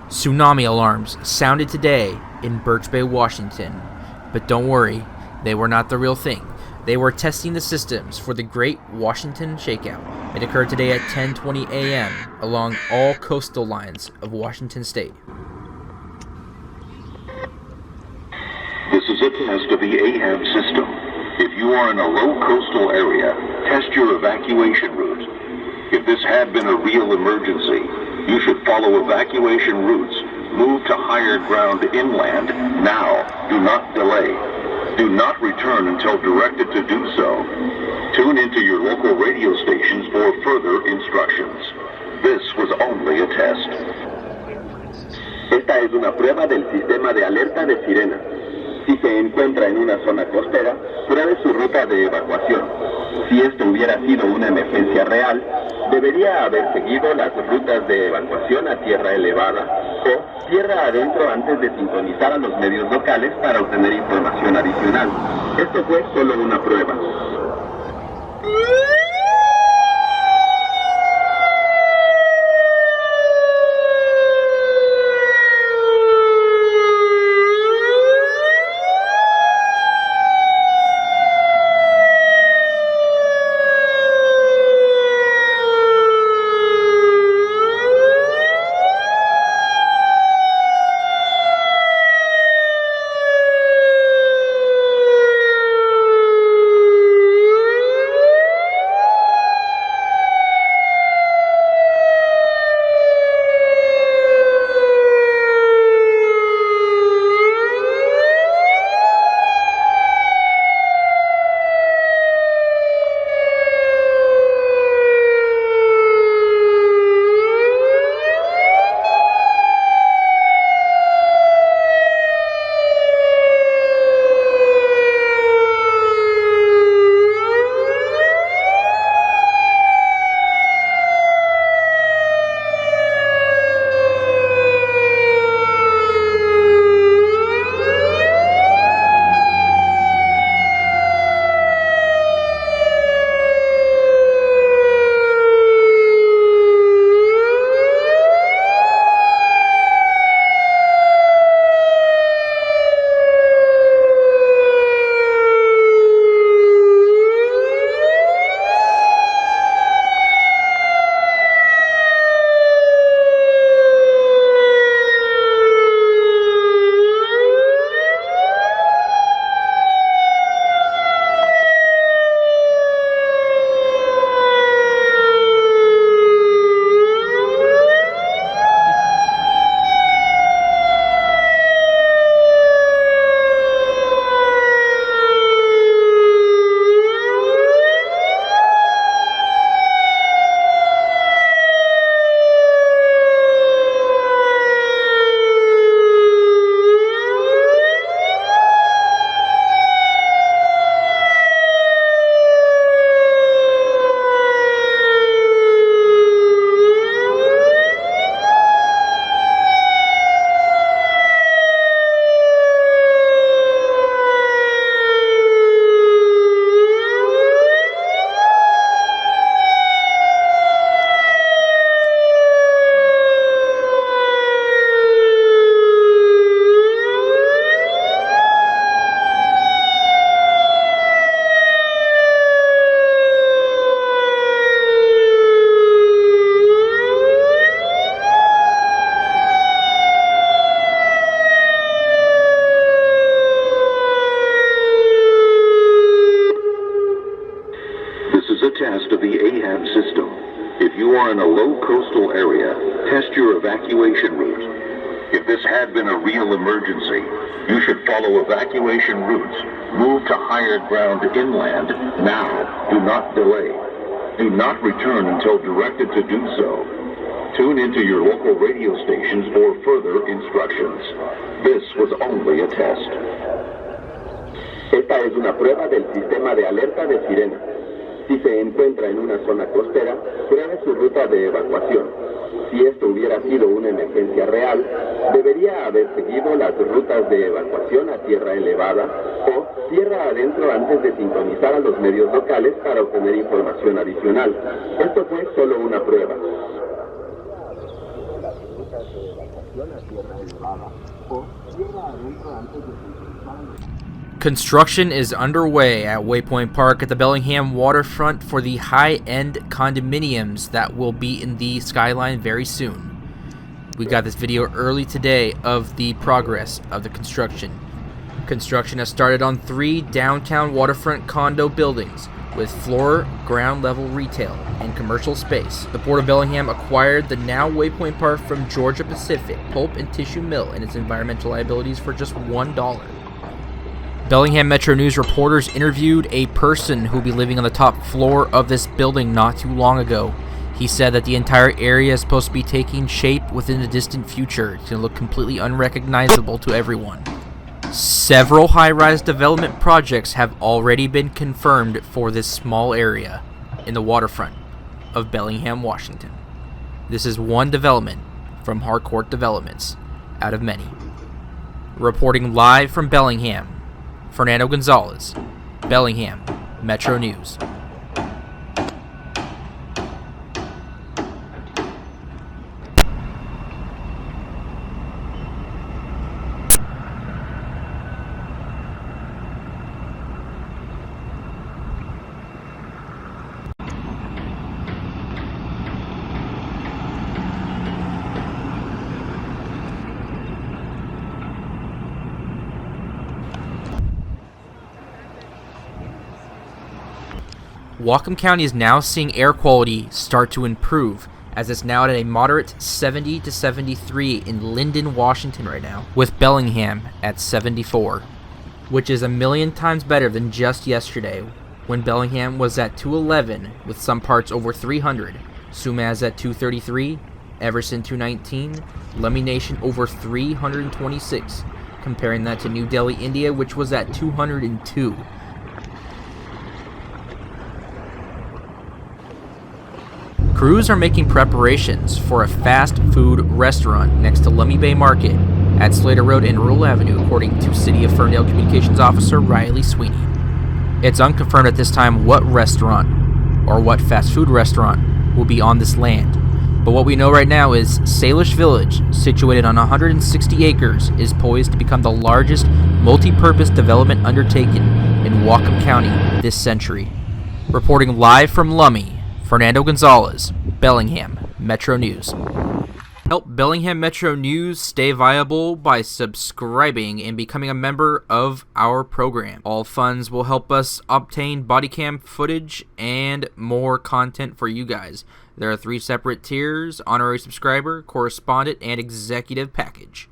Tsunami alarms sounded today in Birch Bay, Washington. But don't worry, they were not the real thing. They were testing the systems for the Great Washington Shakeout. It occurred today at 10:20 a.m. along all coastal lines of Washington state. This is a test of the AHAB system. If you are in a low coastal area, test your evacuation route. If this had been a real emergency, you should follow evacuation routes. Move to higher ground inland now. Do not delay. Do not return until directed to do so. Tune into your local radio stations for further instructions. This was only a test. Esta es una prueba del sistema de alerta de sirena. Si se encuentra en una zona costera, pruebe su ruta de evacuación. Si esto hubiera sido una emergencia real, debería haber seguido las rutas de evacuación a tierra elevada o tierra adentro antes de sintonizar a los medios locales para obtener información adicional. Esto fue solo una prueba. Test of the AHAB system. If you are in a low coastal area, test your evacuation route. If this had been a real emergency, you should follow evacuation routes. Move to higher ground inland now. Do not delay. Do not return until directed to do so. Tune into your local radio stations for further instructions. This was only a test. Esta es una prueba del sistema de alerta de sirena. Si se encuentra en una zona costera, pruebe su ruta de evacuación. Si esto hubiera sido una emergencia real, debería haber seguido las rutas de evacuación a tierra elevada o tierra adentro antes de sintonizar a los medios locales para obtener información adicional. Esto fue solo una prueba. Construction is underway at Waypoint Park at the Bellingham waterfront for the high-end condominiums that will be in the skyline very soon. We got this video early today of the progress of the construction. Construction has started on 3 downtown waterfront condo buildings with floor, ground level retail, and commercial space. The Port of Bellingham acquired the now Waypoint Park from Georgia Pacific Pulp and Tissue Mill and its environmental liabilities for just $1. Bellingham Metro News reporters interviewed a person who will be living on the top floor of this building not too long ago. He said that the entire area is supposed to be taking shape within the distant future. It's going to look completely unrecognizable to everyone. Several high-rise development projects have already been confirmed for this small area in the waterfront of Bellingham, Washington. This is one development from Harcourt Developments out of many. Reporting live from Bellingham, Fernando Gonzalez, Bellingham Metro News. Whatcom County is now seeing air quality start to improve, as it's now at a moderate 70 to 73 in Linden, Washington right now, with Bellingham at 74, which is a million times better than just yesterday, when Bellingham was at 211 with some parts over 300, Sumas at 233, Everson 219, Lummi Nation over 326, comparing that to New Delhi, India, which was at 202. Crews are making preparations for a fast food restaurant next to Lummi Bay Market at Slater Road and Rural Avenue, according to City of Ferndale Communications Officer Riley Sweeney. It's unconfirmed at this time what restaurant or what fast food restaurant will be on this land, but what we know right now is Salish Village, situated on 160 acres, is poised to become the largest multi-purpose development undertaken in Whatcom County this century. Reporting live from Lummi, Fernando Gonzalez, Bellingham Metro News. Help Bellingham Metro News stay viable by subscribing and becoming a member of our program. All funds will help us obtain body cam footage and more content for you guys. There are 3 separate tiers: honorary subscriber, correspondent, and executive package.